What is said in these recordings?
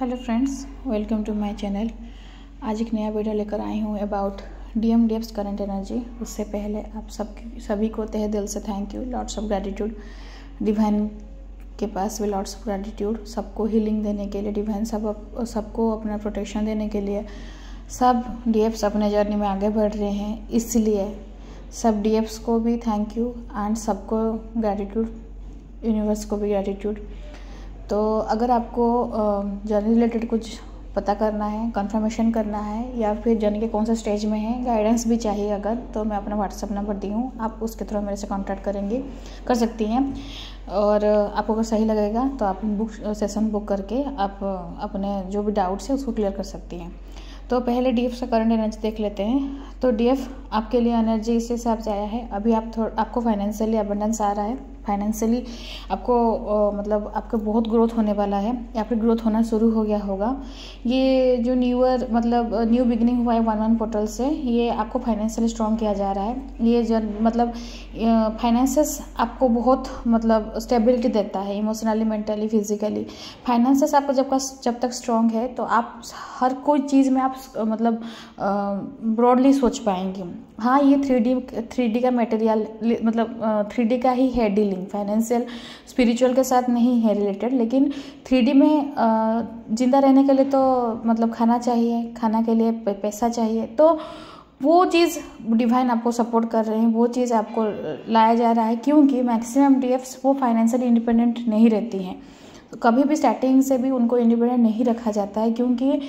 Hello friends, welcome to my channel. आज एक नया वीडियो लेकर आई हूँ अबाउट DMDF's करंट एनर्जी। उससे पहले आप सभी को तहे दिल से thank you, lots of gratitude. Divine के पास भी लॉट्स ऑफ ग्रैटिट्यूड, सबको हीलिंग देने के लिए, डिवाइन सबको अपना प्रोटेक्शन देने के लिए। सब DFs अपने जर्नी में आगे बढ़ रहे हैं, इसलिए सब DFs को भी थैंक यू एंड सबको ग्रैटिट्यूड, यूनिवर्स को भी ग्रैटिट्यूड। तो अगर आपको जर्नी रिलेटेड कुछ पता करना है, कंफर्मेशन करना है, या फिर जर्नी के कौन सा स्टेज में है, गाइडेंस भी चाहिए अगर, तो मैं अपना व्हाट्सअप नंबर दी हूँ, आप उसके थ्रू मेरे से कांटेक्ट कर सकती हैं। और आपको अगर सही लगेगा तो आप सेशन बुक करके आप अपने जो भी डाउट्स है उसको क्लियर कर सकती हैं। तो पहले DF से करंट एनर्जी देख लेते हैं। तो DF आपके लिए एनर्जी इस हिसाब से आया है। अभी आपको फाइनेंशियली अबंडेंस आ रहा है, फाइनेंशियली आपको मतलब आपका बहुत ग्रोथ होने वाला है या फिर ग्रोथ होना शुरू हो गया होगा। ये जो न्यू बिगिनिंग हुआ है 1-1 पोर्टल से, ये आपको फाइनेंशियली स्ट्रॉन्ग किया जा रहा है। ये फाइनेंसेस आपको बहुत स्टेबिलिटी देता है, इमोशनली, मेंटली, फिजिकली। फाइनेंसेस आपको जब तक स्ट्रॉन्ग है तो आप हर कोई चीज़ में आप ब्रॉडली सोच पाएंगे। हाँ, ये 3D का मटेरियल 3D का ही है डीलिंग, फाइनेंशियल स्पिरिचुअल के साथ नहीं है रिलेटेड, लेकिन 3D में जिंदा रहने के लिए तो खाना चाहिए, खाना के लिए पैसा चाहिए। तो वो चीज़ डिवाइन आपको सपोर्ट कर रहे हैं, वो चीज़ आपको लाया जा रहा है, क्योंकि मैक्सिमम DFs वो फाइनेंशियली इंडिपेंडेंट नहीं रहती हैं। तो कभी भी स्टार्टिंग से भी उनको इंडिपेंडेंट नहीं रखा जाता है, क्योंकि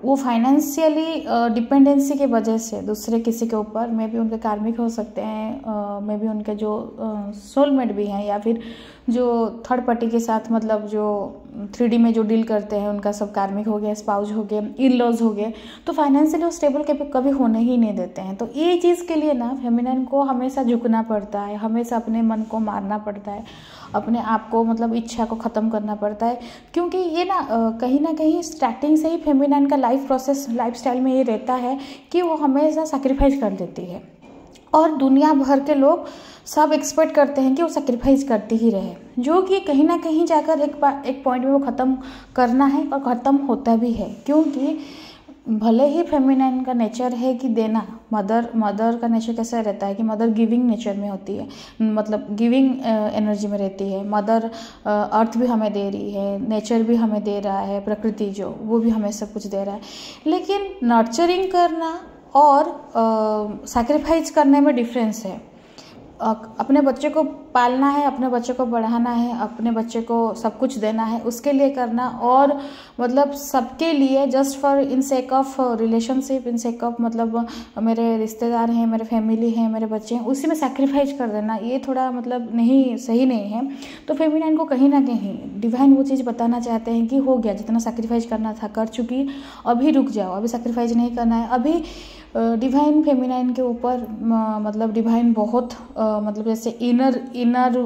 वो फाइनेंशियली डिपेंडेंसी की वजह से दूसरे किसी के ऊपर, मे भी उनके कार्मिक हो सकते हैं, मे भी उनके जो सोलमेट भी हैं, या फिर जो थर्ड पार्टी के साथ जो 3D में जो डील करते हैं उनका सब कार्मिक हो गया, स्पाउस हो गए, इन लॉज हो गए। तो फाइनेंशियली वो स्टेबल कभी होने ही नहीं देते हैं। तो ये चीज़ के लिए ना फेमिनिन को हमेशा झुकना पड़ता है, हमेशा अपने मन को मारना पड़ता है, अपने आप को इच्छा को ख़त्म करना पड़ता है, क्योंकि ये ना कहीं स्टार्टिंग से ही फेमिनिन का लाइफ स्टाइल में ये रहता है कि वो हमेशा सैक्रिफाइस कर देती है। और दुनिया भर के लोग सब एक्सपेक्ट करते हैं कि वो सैक्रिफाइस करती ही रहे, जो कि कहीं ना कहीं जाकर एक पॉइंट में वो ख़त्म करना है, और ख़त्म होता भी है। क्योंकि भले ही फेमिनिन का नेचर है कि देना, मदर का नेचर कैसा रहता है कि मदर गिविंग नेचर में होती है, गिविंग एनर्जी में रहती है। मदर अर्थ भी हमें दे रही है, नेचर भी हमें दे रहा है, प्रकृति जो वो भी हमें सब कुछ दे रहा है। लेकिन नर्चरिंग करना और सैक्रिफाइस करने में डिफरेंस है। अपने बच्चे को पालना है, अपने बच्चे को बढ़ाना है, अपने बच्चे को सब कुछ देना है, उसके लिए करना, और सबके लिए just for in sake of relationship, in sake of मेरे रिश्तेदार हैं, मेरे फैमिली हैं, मेरे बच्चे हैं, उसी में सैक्रिफाइस कर देना, ये थोड़ा नहीं सही नहीं है। तो फेमिनिन को कहीं ना कहीं डिवाइन वो चीज़ बताना चाहते हैं कि हो गया, जितना सैक्रिफाइस करना था कर चुकी, अभी रुक जाओ, अभी सैक्रिफाइस नहीं करना है। अभी डिवाइन फेमिनिन के ऊपर डिवाइन बहुत जैसे इनर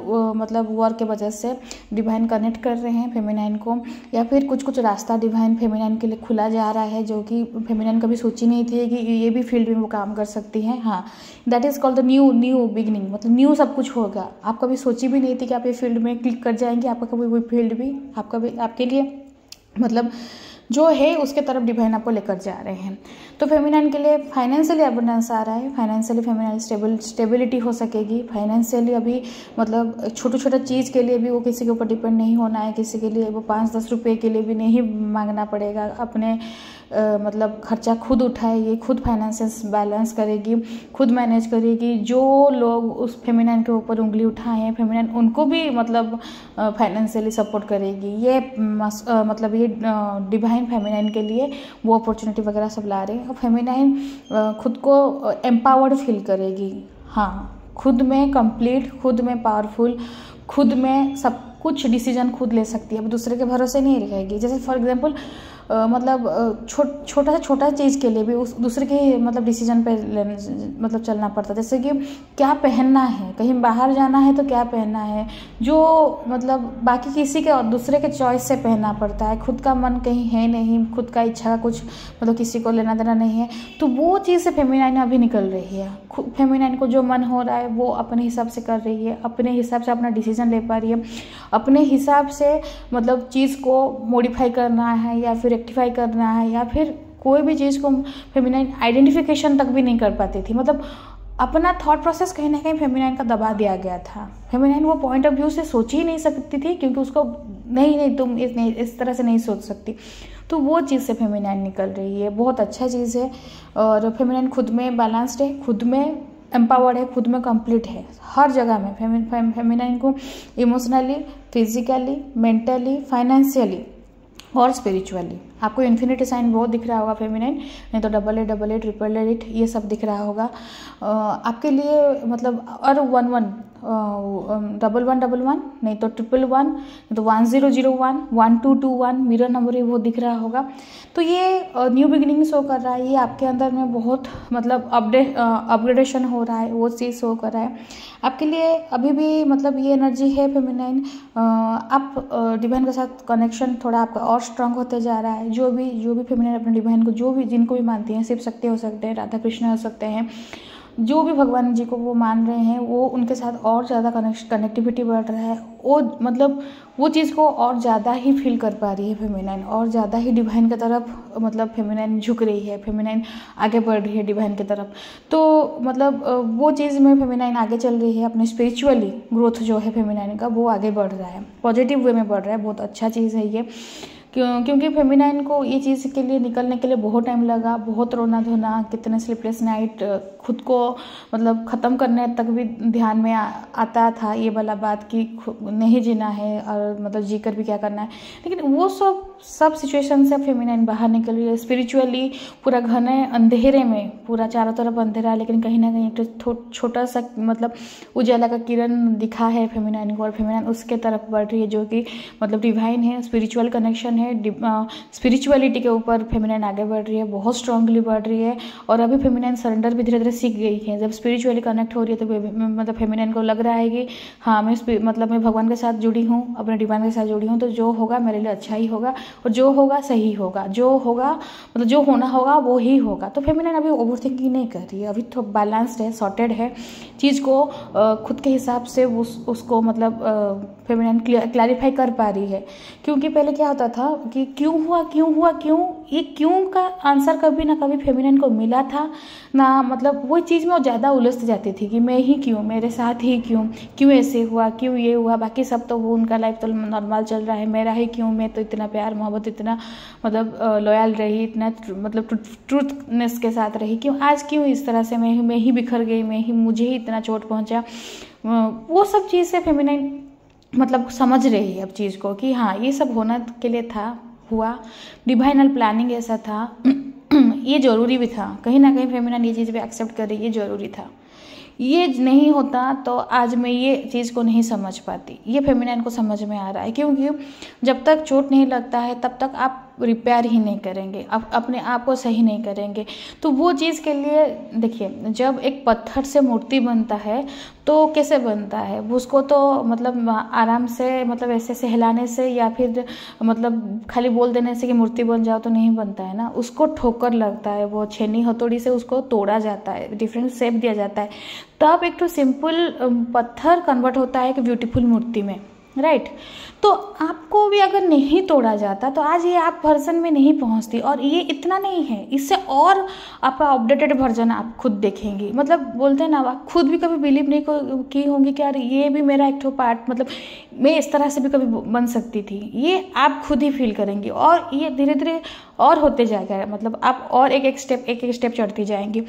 वर्क के वजह से डिवाइन कनेक्ट कर रहे हैं फेमिनिन को, या फिर कुछ रास्ता डिवाइन फेमिनिन के लिए खुला जा रहा है, जो कि फेमिनिन कभी सोची नहीं थी कि ये भी फील्ड में वो काम कर सकती हैं। हाँ, that is called the new beginning, new सब कुछ होगा। आप कभी सोची भी नहीं थी कि आप ये फील्ड में क्लिक कर जाएंगे, आपका कभी वो फील्ड भी आपके लिए जो है उसके तरफ डिवाइन आपको लेकर जा रहे हैं। तो फेमिनिन के लिए फाइनेंशियली अबंडेंस आ रहा है, फाइनेंशियली फेमिनिन स्टेबिलिटी हो सकेगी। फाइनेंशियली अभी छोटे चीज़ के लिए भी वो किसी के ऊपर डिपेंड नहीं होना है, किसी के लिए वो 5-10 रुपये के लिए भी नहीं मांगना पड़ेगा। अपने खर्चा खुद उठाएगी, खुद फाइनेंसेस बैलेंस करेगी, खुद मैनेज करेगी। जो लोग उस फेमिनिन के ऊपर उंगली उठाए हैं, फेमिनिन उनको भी फाइनेंशियली सपोर्ट करेगी। ये डिवाइन फेमिनिन के लिए वो अपॉर्चुनिटी वगैरह सब ला रहे हैं। और फेमिनिन खुद को एम्पावर्ड फील करेगी। हाँ, खुद में कंप्लीट, खुद में पावरफुल, खुद में सब कुछ डिसीजन खुद ले सकती है, अब दूसरे के भरोसे नहीं रहेगी। जैसे फॉर एग्जांपल छोटा चीज़ के लिए भी उस दूसरे के डिसीजन पे चलना पड़ता है। जैसे कि क्या पहनना है, कहीं बाहर जाना है तो क्या पहनना है, जो बाकी किसी के और दूसरे के चॉइस से पहनना पड़ता है। खुद का मन कहीं है नहीं, खुद का इच्छा का कुछ किसी को लेना देना नहीं है। तो वो चीज़ से फेमिनिन अभी निकल रही है। फेमिनाइन को जो मन हो रहा है वो अपने हिसाब से कर रही है, अपने हिसाब से अपना डिसीजन ले पा रही है, अपने हिसाब से मतलब चीज़ को मॉडिफाई करना है या फिर रेक्टिफाई करना है, या फिर कोई भी चीज़ को फेमिनाइन आइडेंटिफिकेशन तक भी नहीं कर पाती थी। मतलब अपना थॉट प्रोसेस कहीं ना कहीं फेमिनाइन का दबा दिया गया था। फेमिनाइन वो पॉइंट ऑफ व्यू से सोच ही नहीं सकती थी, क्योंकि उसको नहीं तुम इस तरह से नहीं सोच सकती। तो वो चीज़ से फेमिनाइन निकल रही है, बहुत अच्छा चीज़ है। और फेमिनाइन खुद में बैलेंस्ड है, खुद में एम्पावर्ड है, खुद में कंप्लीट है हर जगह में। फेमिनाइन को इमोशनली, फिजिकली, मेंटली, फाइनेंशियली और स्पिरिचुअली, आपको इन्फिनिटी साइन बहुत दिख रहा होगा फेमिनाइन, नहीं तो डबल एट, ट्रिपल एट, ये सब दिख रहा होगा आपके लिए। मतलब और 11, 1111, नहीं तो 111, नहीं तो 1001, 1221 मिरर नंबर ही वो दिख रहा होगा। तो ये न्यू बिगिनिंग शो कर रहा है, ये आपके अंदर में बहुत मतलब अपग्रेडेशन हो रहा है, वो चीज़ शो कर रहा है आपके लिए। अभी भी मतलब ये एनर्जी है फेमिनाइन, आप डिवाइन के साथ कनेक्शन थोड़ा आपका और स्ट्रांग होते जा रहा है। जो भी फेमिनाइन अपने डिवाइन को जिनको भी मानती हैं, शिव शक्ति हो सकते हैं, राधा कृष्ण हो सकते हैं, जो भी भगवान जी को वो मान रहे हैं, वो उनके साथ और ज़्यादा कनेक्टिविटी बढ़ रहा है। वो मतलब वो चीज़ को और ज़्यादा ही फील कर पा रही है फेमिनाइन, और ज़्यादा ही डिवाइन की तरफ मतलब फेमिनाइन झुक रही है, फेमिनाइन आगे बढ़ रही है डिवाइन की तरफ। तो मतलब वो चीज़ में फेमिनाइन आगे चल रही है, अपने स्पिरिचुअली ग्रोथ जो है फेमिनाइन का वो आगे बढ़ रहा है, पॉजिटिव वे में बढ़ रहा है। बहुत अच्छा चीज़ है ये, क्योंकि फेमिनाइन को ये चीज़ के लिए निकलने के लिए बहुत टाइम लगा, बहुत रोना धोना, कितने स्लीपलेस नाइट, खुद को मतलब ख़त्म करने तक भी ध्यान में आता था ये वाला बात कि नहीं जीना है और मतलब जी कर भी क्या करना है। लेकिन वो सब सिचुएशन से फेमिनाइन बाहर निकल रही है। स्पिरिचुअली पूरा घने अंधेरे में, पूरा चारों तरफ अंधेरा, लेकिन कहीं ना कहीं एक छोटा सा मतलब उजाला का किरण दिखा है फेमिनाइन को, और फेमिनाइन उसके तरफ बढ़ रही है, जो कि मतलब डिवाइन है, स्पिरिचुअल कनेक्शन है। स्पिरिचुअलिटी के ऊपर फेमिनाइन आगे बढ़ रही है, बहुत स्ट्रांगली बढ़ रही है। और अभी फेमिनाइन सरेंडर भी धीरे धीरे सीख गई है। जब स्पिरिचुअली कनेक्ट हो रही है तो मतलब फेमिनाइन को लग रहा है कि हाँ मैं भगवान के साथ जुड़ी हूँ, अपने डिवाइन के साथ जुड़ी हूँ, तो जो होगा मेरे लिए अच्छा ही होगा, और जो होगा सही होगा, जो होगा मतलब जो होना होगा वो ही होगा। तो फेमिनाइन अभी ओवरथिंकिंग नहीं कर रही है, अभी तो बैलेंस्ड है, सॉर्टेड है, चीज़ को खुद के हिसाब से उसको मतलब फेमिनाइन क्लैरिफाई कर पा रही है। क्योंकि पहले क्या होता था कि क्यों हुआ, ये क्यों का आंसर कभी ना कभी फेमिनाइन को मिला था ना, मतलब वो चीज़ में वो ज़्यादा उलझ जाती थी कि मैं ही क्यों, मेरे साथ ही क्यों ऐसे हुआ, क्यों ये हुआ, बाकी सब तो वो उनका लाइफ तो नॉर्मल चल रहा है, मेरा ही क्यों, मैं तो इतना प्यार मोहब्बत, इतना मतलब लॉयल रही, इतना मतलब ट्रूथनेस के साथ रही, क्यों इस तरह से मैं ही बिखर गई, मुझे ही इतना चोट पहुंचा। वो सब चीज़ से फेमिनाइन मतलब समझ रही है अब चीज़ को कि हाँ ये सब होना के लिए हुआ, डिवाइनल प्लानिंग ऐसा था, ये ज़रूरी भी था। कहीं ना कहीं फेमिनाइन ये चीज़ भी एक्सेप्ट कर रही है, ये ज़रूरी था, ये नहीं होता तो आज मैं ये चीज़ को नहीं समझ पाती। ये फेमिनाइन को समझ में आ रहा है, क्योंकि जब तक चोट नहीं लगता है तब तक आप रिपेयर ही नहीं करेंगे, आप अपने आप को सही नहीं करेंगे। तो वो चीज़ के लिए देखिए, जब एक पत्थर से मूर्ति बनता है तो कैसे बनता है, उसको तो मतलब आराम से मतलब ऐसे सहलाने से या फिर मतलब खाली बोल देने से कि मूर्ति बन जाओ तो नहीं बनता है ना, उसको ठोकर लगता है, वो छेनी हथौड़ी से उसको तोड़ा जाता है, डिफरेंट शेप दिया जाता है, तब एक तो सिंपल पत्थर कन्वर्ट होता है एक ब्यूटीफुल मूर्ति में, राइट। तो आपको भी अगर नहीं तोड़ा जाता तो आज ये आप वर्जन में नहीं पहुंचती। और ये इतना नहीं है, इससे और आपका अपडेटेड वर्जन आप खुद देखेंगी। मतलब बोलते हैं ना, आप खुद भी कभी बिलीव नहीं की होंगी कि यार ये भी मेरा एक पार्ट, मतलब मैं इस तरह से भी कभी बन सकती थी, ये आप खुद ही फील करेंगी। और ये धीरे धीरे और होते जाएगा, मतलब आप और एक स्टेप चढ़ती जाएंगी।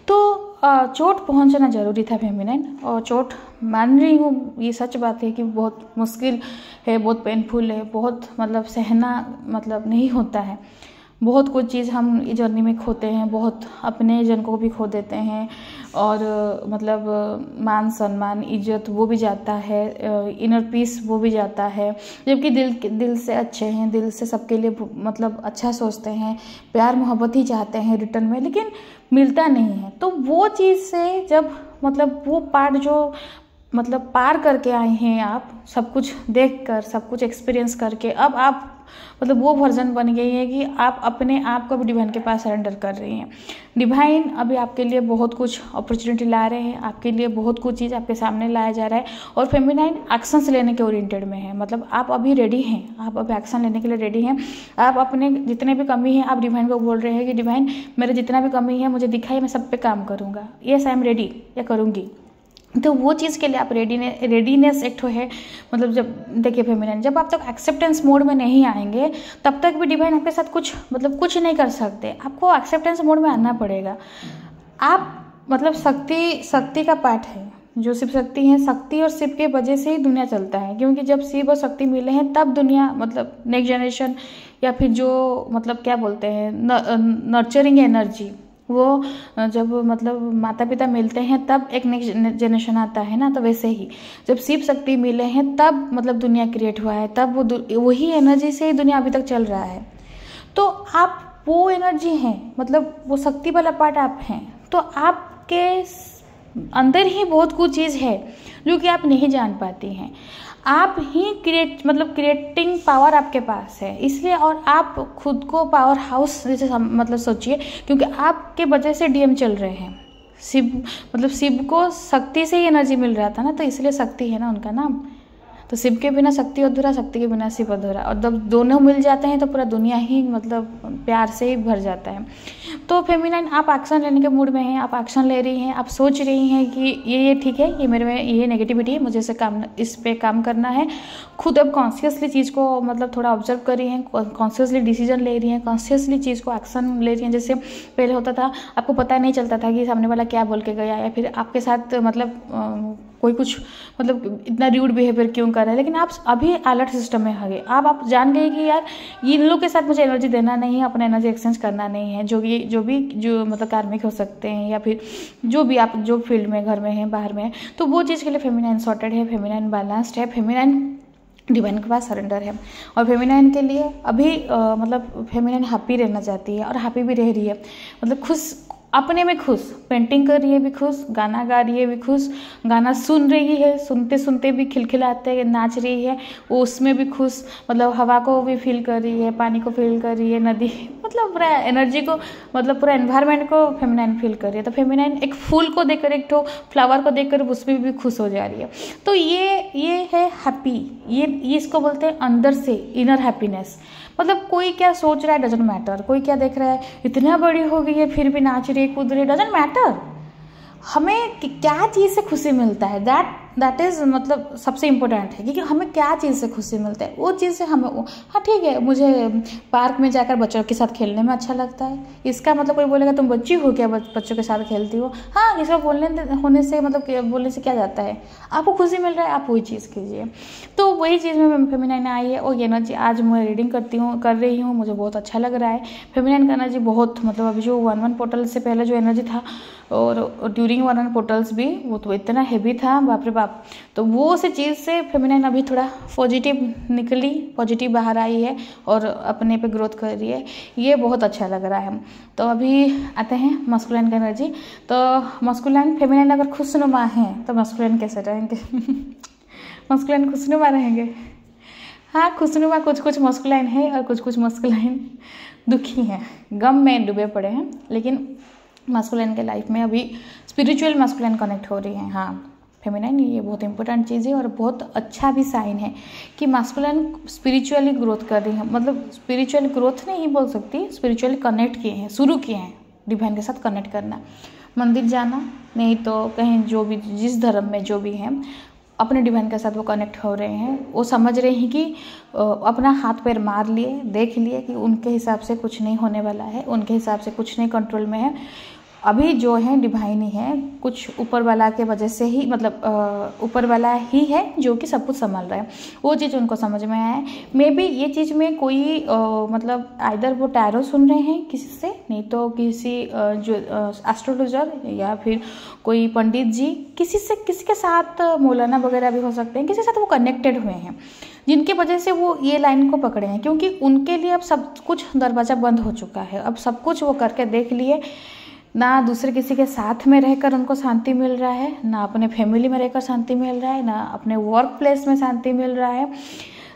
तो चोट पहुंचना ज़रूरी था फेमिनाइन, और चोट मान रही हूँ, ये सच बात है कि बहुत मुश्किल है, बहुत पेनफुल है, बहुत मतलब सहना मतलब नहीं होता है। बहुत कुछ चीज़ हम इस जर्नी में खोते हैं, बहुत अपने जन को भी खो देते हैं, और मतलब मान सम्मान इज्जत वो भी जाता है, इनर पीस वो भी जाता है। जबकि दिल से अच्छे हैं, दिल से सबके लिए मतलब अच्छा सोचते हैं, प्यार मोहब्बत ही चाहते हैं रिटर्न में, लेकिन मिलता नहीं है। तो वो चीज़ से जब मतलब वो पार्ट जो मतलब पार करके आए हैं आप, सब कुछ देख कर, सब कुछ एक्सपीरियंस करके, अब आप मतलब वो वर्जन बन गई है कि आप अपने आप को भी डिवाइन के पास सरेंडर कर रही हैं। डिवाइन अभी आपके लिए बहुत कुछ अपॉर्चुनिटी ला रहे हैं, आपके लिए बहुत कुछ चीज़ आपके सामने लाया जा रहा है। और फेमिनाइन एक्शंस लेने के ओरिएंटेड में है, मतलब आप अभी रेडी हैं, आप अभी एक्शन लेने के लिए रेडी हैं। आप अपने जितने भी कमी है आप डिवाइन को बोल रहे हैं कि डिवाइन मेरे जितना भी कमी है मुझे दिखाई, मैं सब पे काम करूँगा, यस आई एम रेडी या करूँगी। तो वो चीज़ के लिए आप रेडीनेस एक तो है। मतलब जब देखिए फेमिनाइन, जब आप तक एक्सेप्टेंस मोड में नहीं आएंगे तब तक भी डिवाइन आपके साथ कुछ नहीं कर सकते। आपको एक्सेप्टेंस मोड में आना पड़ेगा। आप मतलब शक्ति का पार्ट है, जो शिव शक्ति है, शक्ति और शिव के वजह से ही दुनिया चलता है। क्योंकि जब शिव और शक्ति मिले हैं तब दुनिया, मतलब नेक्स्ट जनरेशन या फिर जो मतलब क्या बोलते हैं नर्चरिंग एनर्जी, वो जब मतलब माता पिता मिलते हैं तब एक नेक्स्ट जनरेशन आता है ना। तो वैसे ही जब शिव शक्ति मिले हैं तब मतलब दुनिया क्रिएट हुआ है, तब वही एनर्जी से ही दुनिया अभी तक चल रहा है। तो आप वो एनर्जी हैं, मतलब वो शक्ति वाला पार्ट आप हैं। तो आपके अंदर ही बहुत कुछ चीज़ है जो कि आप नहीं जान पाती हैं। आप ही क्रिएटिंग पावर आपके पास है, इसलिए। और आप खुद को पावर हाउस जैसे मतलब सोचिए, क्योंकि आपके वजह से डीएम चल रहे हैं। शिव को शक्ति से ही एनर्जी मिल रहा था ना, तो इसलिए शक्ति है ना उनका नाम। तो शिव के बिना शक्ति अधूरा, शक्ति के बिना शिव अधूरा। और जब दोनों मिल जाते हैं तो पूरा दुनिया ही मतलब प्यार से ही भर जाता है। तो फेमिनाइन आप एक्शन लेने के मूड में हैं, आप एक्शन ले रही हैं, आप सोच रही हैं कि ये ठीक है, ये मेरे में ये नेगेटिविटी है, मुझे इस पे काम करना है। खुद अब कॉन्शियसली चीज़ को मतलब थोड़ा ऑब्जर्व कर रही हैं, कॉन्शियसली डिसीजन ले रही हैं, कॉन्शियसली चीज़ को एक्शन ले रही हैं। जैसे पहले होता था आपको पता नहीं चलता था कि सामने वाला क्या बोल के गया, या फिर आपके साथ मतलब कोई कुछ मतलब इतना रूड बिहेवियर क्यों कर रहा है, लेकिन आप अभी अलर्ट सिस्टम में होंगे। आप जान गए कि यार इन लोग के साथ मुझे एनर्जी देना नहीं है, अपना एनर्जी एक्सचेंज करना नहीं है। जो मतलब कार्मिक हो सकते हैं, या फिर जो भी आप जो फील्ड में, घर में हैं, बाहर में हैं, तो वो चीज़ के लिए फेमिनाइन सॉर्टेड है, फेमिनाइन बैलेंस्ड है, फेमिनाइन डिवाइन के पास सरेंडर है। और फेमिनाइन के लिए अभी मतलब फेमिनाइन हैप्पी रहना चाहती है और हैप्पी भी रह रही है। मतलब खुश, अपने में खुश, पेंटिंग कर रही है भी खुश, गाना गा रही है भी खुश, गाना सुन रही है, सुनते सुनते भी खिलखिलाते नाच रही है, वो उसमें भी खुश। मतलब हवा को भी फील कर रही है, पानी को फील कर रही है, नदी, मतलब पूरा एनर्जी को, मतलब पूरा एनवायरनमेंट को फेमिनाइन फील कर रही है। तो फेमिनाइन एक फूल को देखकर, एक तो फ्लावर को देखकर उसमें भी खुश हो जा रही है। तो ये है हैप्पी। ये इसको बोलते हैं अंदर से इनर हैप्पीनेस। मतलब कोई क्या सोच रहा है डजेंट मैटर, कोई क्या देख रहा है, इतना बड़ी हो गई है फिर भी नाच रही है, कूद रही है, डजेंट मैटर। हमें क्या चीज़ से खुशी मिलता है, दैट इज़ मतलब सबसे इम्पोर्टेंट है। क्योंकि हमें क्या चीज़ से खुशी मिलता है, वो चीज़ से हमें हाँ ठीक है, मुझे पार्क में जाकर बच्चों के साथ खेलने में अच्छा लगता है। इसका मतलब कोई बोलेगा तुम बच्ची हो क्या बच्चों के साथ खेलती हो, हाँ इसका बोलने से मतलब बोलने से क्या जाता है, आपको खुशी मिल रहा है, आप वही चीज़ कीजिए। तो वही चीज़ में फेमिनाइन आई है। और एनर्जी आज मैं रीडिंग कर रही हूँ, मुझे बहुत अच्छा लग रहा है। फेमिनाइन का एनर्जी बहुत मतलब अभी जो 1-1 पोर्टल से पहले जो एनर्जी था और ड्यूरिंग 1-1 पोर्टल्स भी, वो तो इतना हैवी था, बाप रे बाप। तो वो से चीज़ से फेमिनाइन अभी थोड़ा पॉजिटिव निकली, पॉजिटिव बाहर आई है और अपने पे ग्रोथ कर रही है। ये बहुत अच्छा लग रहा है। तो अभी आते हैं मस्कुलाइन का एनर्जी। तो मस्कुलाइन, फेमिनाइन अगर खुशनुमा है तो मस्कुलाइन कैसे रहेंगे मस्कुलाइन खुशनुमा रहेंगे। हाँ खुशनुमा कुछ मस्कुलाइन है और कुछ मस्कुलाइन दुखी हैं, गम में डूबे पड़े हैं। लेकिन मस्कुलाइन के लाइफ में अभी स्पिरिचुअल मस्कुलाइन कनेक्ट हो रही है। हाँ फेमिनाइन, ये बहुत इंपॉर्टेंट चीज़ है और बहुत अच्छा भी साइन है कि मस्कुलाइन स्पिरिचुअली ग्रोथ कर रही है। मतलब स्पिरिचुअल ग्रोथ नहीं बोल सकती, स्पिरिचुअली कनेक्ट किए हैं, शुरू किए हैं डिवाइन के साथ कनेक्ट करना, मंदिर जाना, नहीं तो कहीं जो भी जिस धर्म में जो भी हैं अपने डिवाइन के साथ वो कनेक्ट हो रहे हैं। वो समझ रहे हैं कि अपना हाथ पैर मार लिए, देख लिए कि उनके हिसाब से कुछ नहीं होने वाला है, उनके हिसाब से कुछ नहीं कंट्रोल में है। अभी जो है डिवाइन ही है, कुछ ऊपर वाला के वजह से ही, मतलब ऊपर वाला ही है जो कि सब कुछ संभाल रहा है। वो चीज़ उनको समझ में आया है। मे बी ये चीज़ में कोई मतलब आइदर वो टैरो सुन रहे हैं किसी से, नहीं तो किसी जो एस्ट्रोलॉजर या फिर कोई पंडित जी, किसी के साथ मौलाना वगैरह भी हो सकते हैं, किसी के साथ वो कनेक्टेड हुए हैं जिनकी वजह से वो ये लाइन को पकड़े हैं। क्योंकि उनके लिए अब सब कुछ दरवाज़ा बंद हो चुका है, अब सब कुछ वो करके देख लिए। ना दूसरे किसी के साथ में रहकर उनको शांति मिल रहा है, ना अपने फैमिली में रहकर शांति मिल रहा है, ना अपने वर्क प्लेस में शांति मिल रहा है।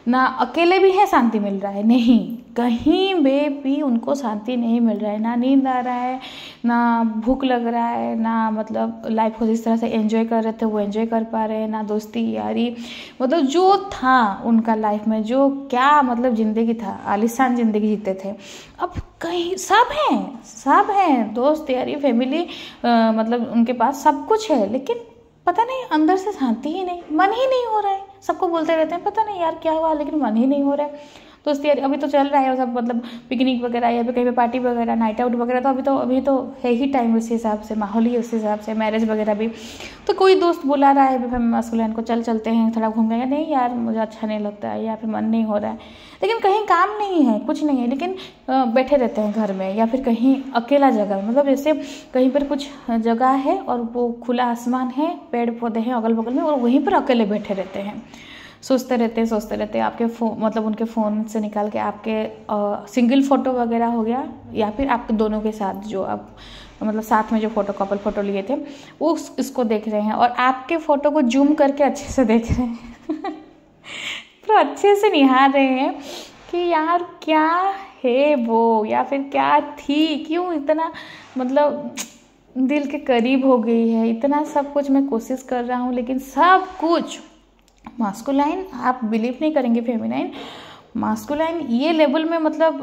ना अकेले भी है शांति मिल रहा है, नहीं, कहीं भी उनको शांति नहीं मिल रहा है। ना नींद आ रहा है, ना भूख लग रहा है, ना मतलब लाइफ को जिस तरह से एंजॉय कर रहे थे वो एंजॉय कर पा रहे हैं, ना दोस्ती यारी, मतलब जो था उनका लाइफ में, जो क्या मतलब ज़िंदगी था, आलीशान ज़िंदगी जीते थे, अब कहीं सब हैं दोस्त यारी फैमिली, मतलब उनके पास सब कुछ है, लेकिन पता नहीं अंदर से शांति ही नहीं, मन ही नहीं हो रहा है। सबको बोलते रहते हैं पता नहीं यार क्या हुआ, लेकिन मन ही नहीं हो रहा है। दोस्त यार अभी तो चल रहा है सब, मतलब पिकनिक वगैरह या फिर कहीं पे पार्टी वगैरह, नाइट आउट वगैरह, तो अभी तो है ही टाइम, उस हिसाब से माहौल ही उस हिसाब से, मैरिज वगैरह भी। तो कोई दोस्त बुला रहा है फिर मास्कुलाइन को, चलते हैं थोड़ा घूम गए, नहीं यार मुझे अच्छा नहीं लगता है, या फिर मन नहीं हो रहा है, लेकिन कहीं काम नहीं है, कुछ नहीं है, लेकिन बैठे रहते हैं घर में या फिर कहीं अकेला जगह, मतलब जैसे कहीं पर कुछ जगह है और वो खुला आसमान है, पेड़ पौधे हैं अगल बगल में, और वहीं पर अकेले बैठे रहते हैं, सोचते रहते हैं। आपके मतलब उनके फ़ोन से निकाल के आपके सिंगल फ़ोटो वगैरह हो गया, या फिर आपके दोनों के साथ जो आप मतलब साथ में जो कपल फ़ोटो लिए थे वो इसको देख रहे हैं, और आपके फ़ोटो को जूम करके अच्छे से देख रहे हैं तो अच्छे से निहार रहे हैं कि यार क्या है वो, या फिर क्या थी, क्यों इतना मतलब दिल के करीब हो गई है, इतना सब कुछ मैं कोशिश कर रहा हूँ, लेकिन सब कुछ मास्कुलाइन, आप बिलीव नहीं करेंगे फेमिनाइन, मास्कुलाइन ये लेवल में मतलब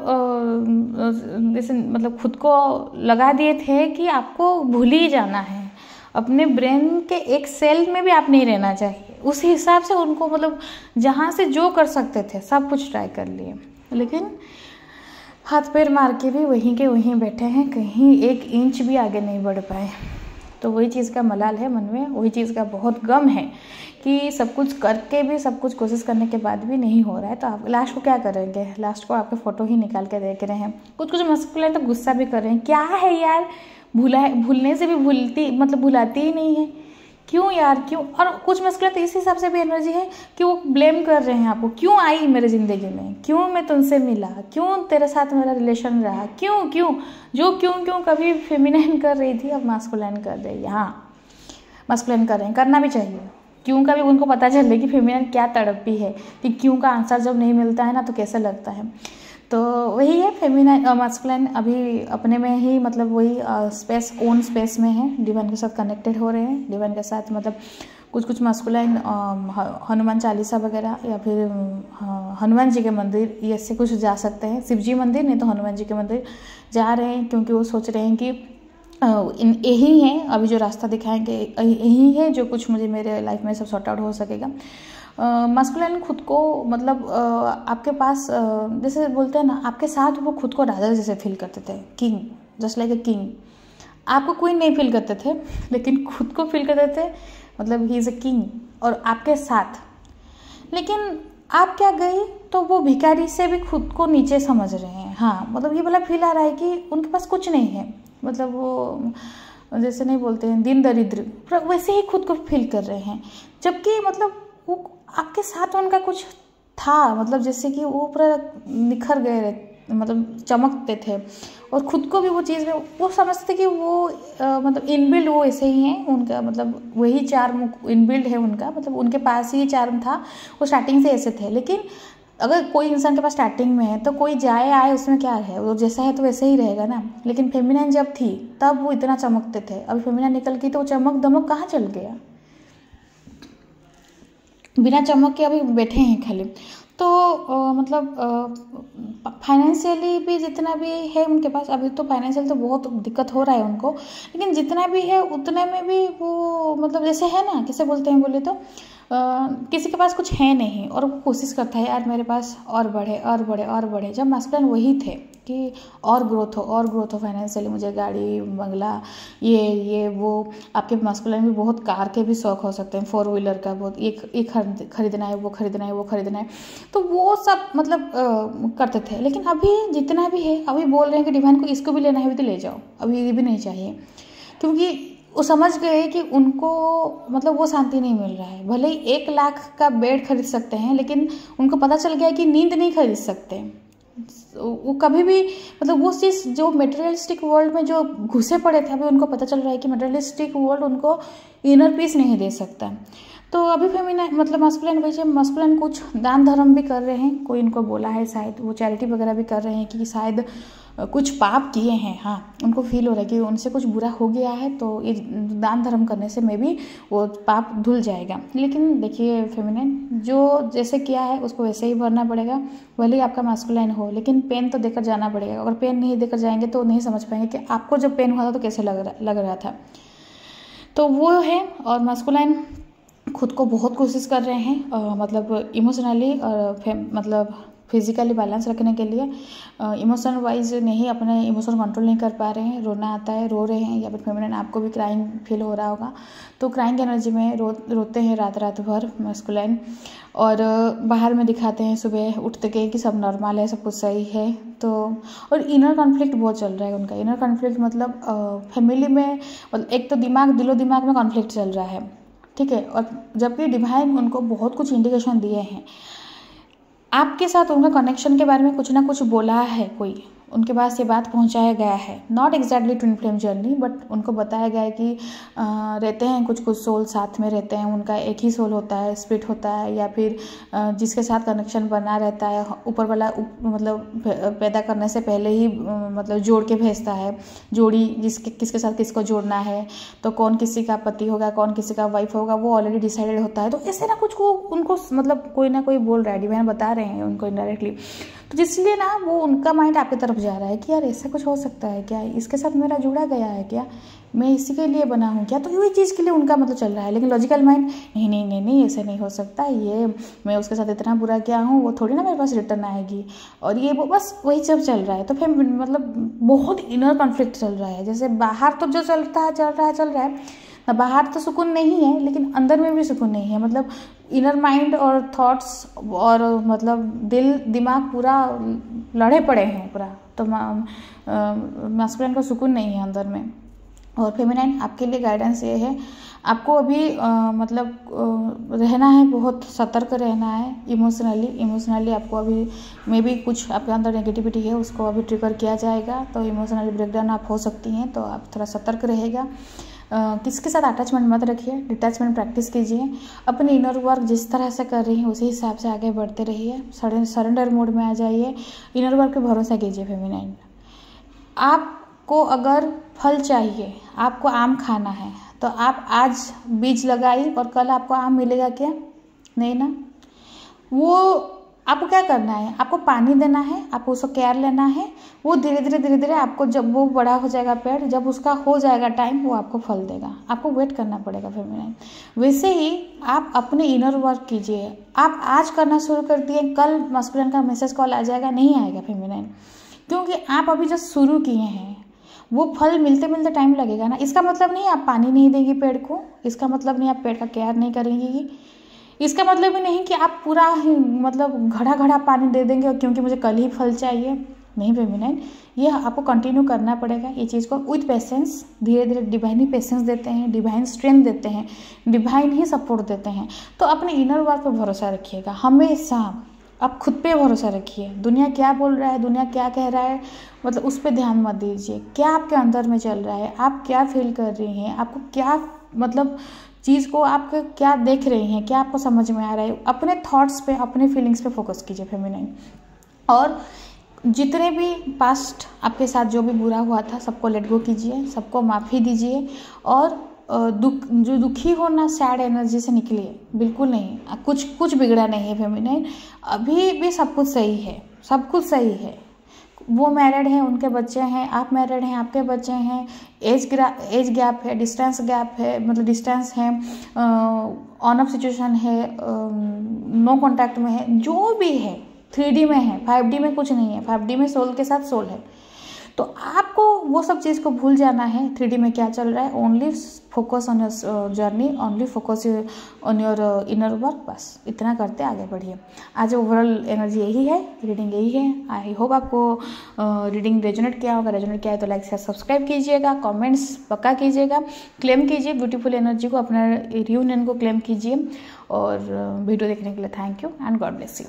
जैसे मतलब खुद को लगा दिए थे कि आपको भूल ही जाना है, अपने ब्रेन के एक सेल में भी आप नहीं रहना चाहिए, उस हिसाब से उनको मतलब जहाँ से जो कर सकते थे सब कुछ ट्राई कर लिए, लेकिन हाथ पैर मार के भी वहीं के वहीं बैठे हैं, कहीं 1 इंच भी आगे नहीं बढ़ पाए। तो वही चीज़ का मलाल है मन में, वही चीज़ का बहुत गम है कि सब कुछ करके भी, सब कुछ कोशिश करने के बाद भी नहीं हो रहा है। तो आप लास्ट को क्या करेंगे, लास्ट को आपके फ़ोटो ही निकाल के देख रहे हैं, कुछ मास्कुलाइन तो गुस्सा भी कर रहे हैं, क्या है यार, भूलने से भी भुलाती ही नहीं है, क्यों यार क्यों। और कुछ मास्कुलाइन तो इस हिसाब से भी एनर्जी है कि वो ब्लेम कर रहे हैं आपको, क्यों आई मेरे ज़िंदगी में, क्यों मैं तुमसे मिला, क्यों तेरे साथ मेरा रिलेशन रहा, क्यों कभी फेमिनाइन कर रही थी अब मास्कुलाइन कर रही है। हाँ, मास्कुलाइन कर रहे हैं, करना भी चाहिए, क्यों का भी उनको पता चले कि फेमिनाइन क्या तड़पी है, कि क्यों का आंसर जब नहीं मिलता है ना तो कैसा लगता है। तो वही है, फेमिनाइन मास्कुलाइन अभी अपने में ही मतलब वही ओन स्पेस में है, डिवाइन के साथ कनेक्टेड हो रहे हैं, डिवाइन के साथ मतलब कुछ मास्कुलाइन हनुमान चालीसा वगैरह या फिर हनुमान जी के मंदिर ये से कुछ जा सकते हैं, शिव जी मंदिर नहीं तो हनुमान जी के मंदिर जा रहे हैं, क्योंकि वो सोच रहे हैं कि यही है अभी जो रास्ता दिखाएंगे, यही है जो कुछ मुझे मेरे लाइफ में सब सॉर्ट आउट हो सकेगा। मास्कुलाइन खुद को मतलब आपके पास जैसे बोलते हैं ना, आपके साथ वो खुद को राजा जैसे फील करते थे, king, just like a king. आपको क्वीन नहीं फील करते थे, लेकिन खुद को फील करते थे, मतलब ही इज़ ए किंग और आपके साथ। लेकिन आप क्या गई तो वो भिखारी से भी खुद को नीचे समझ रहे हैं। हाँ, मतलब ये वाला फील आ रहा है कि उनके पास कुछ नहीं है, मतलब वो जैसे नहीं बोलते हैं दिन दरिद्र, वैसे ही खुद को फील कर रहे हैं, जबकि मतलब वो आपके साथ उनका कुछ था, मतलब जैसे कि वो पूरा निखर गए, मतलब चमकते थे, और खुद को भी वो चीज़ में वो समझते थे कि वो मतलब इनबिल्ड वो ऐसे ही हैं, उनका मतलब वही चार्म इनबिल्ड है उनका, मतलब उनके पास ही चार्म था, वो स्टार्टिंग से ऐसे थे। लेकिन अगर कोई इंसान के पास स्टार्टिंग में है तो कोई जाए आए उसमें क्या है, वो जैसा है तो वैसे ही रहेगा ना। लेकिन फेमिनाइन जब थी तब वो इतना चमकते थे, अभी फेमिनाइन निकल गई तो वो चमक दमक कहाँ चल गया, बिना चमक के अभी बैठे हैं खाली। तो मतलब फाइनेंशियली भी जितना भी है उनके पास, अभी तो फाइनेंशियल तो बहुत दिक्कत हो रहा है उनको, लेकिन जितना भी है उतने में भी वो मतलब जैसे है ना, कैसे बोलते हैं बोले तो किसी के पास कुछ है नहीं और वो कोशिश करता है यार मेरे पास और बढ़े और बढ़े और बढ़े। जब मास्कुलाइन वही थे कि और ग्रोथ हो फाइनेंशियली, मुझे गाड़ी बंगला ये वो। आपके मास्कुलाइन भी बहुत कार के भी शौक हो सकते हैं, 4 व्हीलर का बहुत, एक खरीदना है, वो खरीदना है, तो वो सब मतलब करते थे। लेकिन अभी जितना भी है, अभी बोल रहे हैं कि डिवाइन को इसको भी लेना है भी तो ले जाओ, अभी ये भी नहीं चाहिए, क्योंकि वो समझ गए कि उनको मतलब वो शांति नहीं मिल रहा है। भले ही 1 लाख का बेड खरीद सकते हैं, लेकिन उनको पता चल गया कि नींद नहीं खरीद सकते। वो कभी भी मतलब वो चीज़ जो मटेरियलिस्टिक वर्ल्ड में जो घुसे पड़े थे, अभी उनको पता चल रहा है कि मटेरियलिस्टिक वर्ल्ड उनको इनर पीस नहीं दे सकता। तो अभी फेमिनाइन मतलब मास्कुलाइन वैसे मास्कुलाइन कुछ दान धर्म भी कर रहे हैं, कोई इनको बोला है शायद वो चैरिटी वगैरह भी कर रहे हैं कि शायद कुछ पाप किए हैं, हाँ उनको फील हो रहा है कि उनसे कुछ बुरा हो गया है, तो ये दान धर्म करने से मे भी वो पाप धुल जाएगा। लेकिन देखिए फेमिनाइन जो जैसे किया है उसको वैसे ही भरना पड़ेगा, भले ही आपका मास्कुलाइन हो, लेकिन पेन तो देकर जाना पड़ेगा। अगर पेन नहीं देकर जाएंगे तो नहीं समझ पाएंगे कि आपको जब पेन हुआ था तो कैसे लग रहा था। तो वो है। और मास्कुलाइन खुद को बहुत कोशिश कर रहे हैं मतलब इमोशनली मतलब फिजिकली बैलेंस रखने के लिए। इमोशन वाइज नहीं, अपने इमोशन कंट्रोल नहीं कर पा रहे हैं, रोना आता है रो रहे हैं, या फिर फेमिनिन आपको भी क्राइंग फील हो रहा होगा, तो क्राइंग एनर्जी में रोते हैं रात भर मास्कुलाइन। और बाहर में दिखाते हैं सुबह उठते के कि सब नॉर्मल है, सब कुछ सही है। तो और इनर कॉन्फ्लिक्ट बहुत चल रहा है उनका। इनर कॉन्फ्लिक्ट मतलब फैमिली में मतलब एक तो दिलो दिमाग में कॉन्फ्लिक्ट चल रहा है, ठीक है। और जबकि डिवाइन उनको बहुत कुछ इंडिकेशन दिए हैं, आपके साथ उनका कनेक्शन के बारे में कुछ ना कुछ बोला है, कोई उनके पास ये बात पहुंचाया गया है। Not exactly twin flame journey, but उनको बताया गया है कि रहते हैं कुछ सोल साथ में रहते हैं, उनका एक ही सोल होता है, स्पिरिट होता है, या फिर जिसके साथ कनेक्शन बना रहता है ऊपर वाला मतलब पैदा करने से पहले ही मतलब जोड़ के भेजता है, जोड़ी किसके साथ किसको जोड़ना है, तो कौन किसी का पति होगा कौन किसी का वाइफ होगा वो ऑलरेडी डिसाइडेड होता है। तो ऐसे ना कुछ को उनको मतलब कोई ना कोई बोल रहा है, डिवाइन बता रहे हैं उनको इनडायरेक्टली। तो जिसलिए ना वो उनका माइंड आपकी तरफ जा रहा है कि यार ऐसा कुछ हो सकता है क्या, इसके साथ मेरा जुड़ा गया है क्या, मैं इसी के लिए बना हूँ क्या, तो ये चीज़ के लिए उनका मतलब चल रहा है। लेकिन लॉजिकल माइंड नहीं ऐसा नहीं हो सकता, ये मैं उसके साथ इतना बुरा क्या हूँ, वो थोड़ी ना मेरे पास रिटर्न आएगी, और ये वो बस वही सब चल रहा है। तो फिर मतलब बहुत इनर कॉन्फ्लिक्ट चल रहा है। जैसे बाहर तो जो चल रहा है बाहर तो सुकून नहीं है, लेकिन अंदर में भी सुकून नहीं है। मतलब इनर माइंड और थॉट्स और मतलब दिल दिमाग पूरा लड़े पड़े हैं पूरा। तो मास्कुलाइन का सुकून नहीं है अंदर में। और फेमिनाइन आपके लिए गाइडेंस ये है, आपको अभी मतलब रहना है, बहुत सतर्क रहना है इमोशनली आपको अभी मे बी कुछ आपके अंदर नेगेटिविटी है उसको अभी ट्रिगर किया जाएगा, तो इमोशनली ब्रेकडाउन आप हो सकती हैं, तो आप थोड़ा सतर्क रहेगा। किसके साथ अटैचमेंट मत रखिए, डिटैचमेंट प्रैक्टिस कीजिए, अपने इनर वर्क जिस तरह से कर रही हैं उसी हिसाब से आगे बढ़ते रहिए, सरेंडर मोड में आ जाइए, इनर वर्क पे भरोसा कीजिए। फेमिनाइन आपको अगर फल चाहिए, आपको आम खाना है, तो आप आज बीज लगाई और कल आपको आम मिलेगा क्या? नहीं ना। वो आपको क्या करना है, आपको पानी देना है, आपको उसको केयर लेना है, वो धीरे धीरे आपको जब वो बड़ा हो जाएगा पेड़, जब उसका हो जाएगा टाइम, वो आपको फल देगा। आपको वेट करना पड़ेगा फेमिनाइन। वैसे ही आप अपने इनर वर्क कीजिए। आप आज करना शुरू कर दिए, कल मास्कुलाइन का मैसेज कॉल आ जाएगा? नहीं आएगा फेमिनाइन, क्योंकि आप अभी जस्ट शुरू किए हैं। वो फल मिलते टाइम लगेगा ना। इसका मतलब नहीं आप पानी नहीं देंगी पेड़ को, इसका मतलब नहीं आप पेड़ का केयर नहीं करेंगी, इसका मतलब भी नहीं कि आप पूरा मतलब घड़ा पानी दे देंगे क्योंकि मुझे कल ही फल चाहिए। नहीं फेमिनाइन, ये आपको कंटिन्यू करना पड़ेगा ये चीज़ को विथ पेशेंस। धीरे धीरे डिवाइन ही पेशेंस देते हैं, डिवाइन स्ट्रेंथ देते हैं, डिवाइन ही सपोर्ट देते हैं। तो अपने इनर वर्क पर भरोसा रखिएगा हमेशा। आप खुद पे भरोसा रखिए। दुनिया क्या बोल रहा है, दुनिया क्या कह रहा है, मतलब उस पर ध्यान मत दीजिए। क्या आपके अंदर में चल रहा है, आप क्या फील कर रही हैं, आपको क्या मतलब चीज़ को आप क्या देख रही हैं, क्या आपको समझ में आ रहा है, अपने थॉट्स पे अपने फीलिंग्स पे फोकस कीजिए फेमिनाइन। और जितने भी पास्ट आपके साथ जो भी बुरा हुआ था सबको लेट गो कीजिए, सबको माफ़ी दीजिए। और जो दुखी हो ना, सैड एनर्जी से निकलिए, बिल्कुल नहीं। कुछ बिगड़ा नहीं है फेमिनाइन, अभी भी सब कुछ सही है, सब कुछ सही है। वो मैरिड हैं, उनके बच्चे हैं, आप मैरिड हैं, आपके बच्चे हैं, एज गैप है, डिस्टेंस गैप है, मतलब डिस्टेंस है, ऑन ऑफ सिचुएशन है, नो कॉन्टैक्ट में है, जो भी है 3D में है, 5D में कुछ नहीं है। 5D में सोल के साथ सोल है। तो आपको वो सब चीज़ को भूल जाना है 3D में क्या चल रहा है। Only focus on your journey, only focus on your inner work, बस इतना करते आगे बढ़िए। आज ओवरऑल एनर्जी यही है, रीडिंग यही है। आई होप आपको रीडिंग रेजोनेट किया होगा। रेजोनेट किया है तो लाइक शेयर सब्सक्राइब कीजिएगा, कमेंट्स पक्का कीजिएगा, क्लेम कीजिए ब्यूटीफुल एनर्जी को, अपना रियूनियन को क्लेम कीजिए। और वीडियो देखने के लिए thank you and God bless you.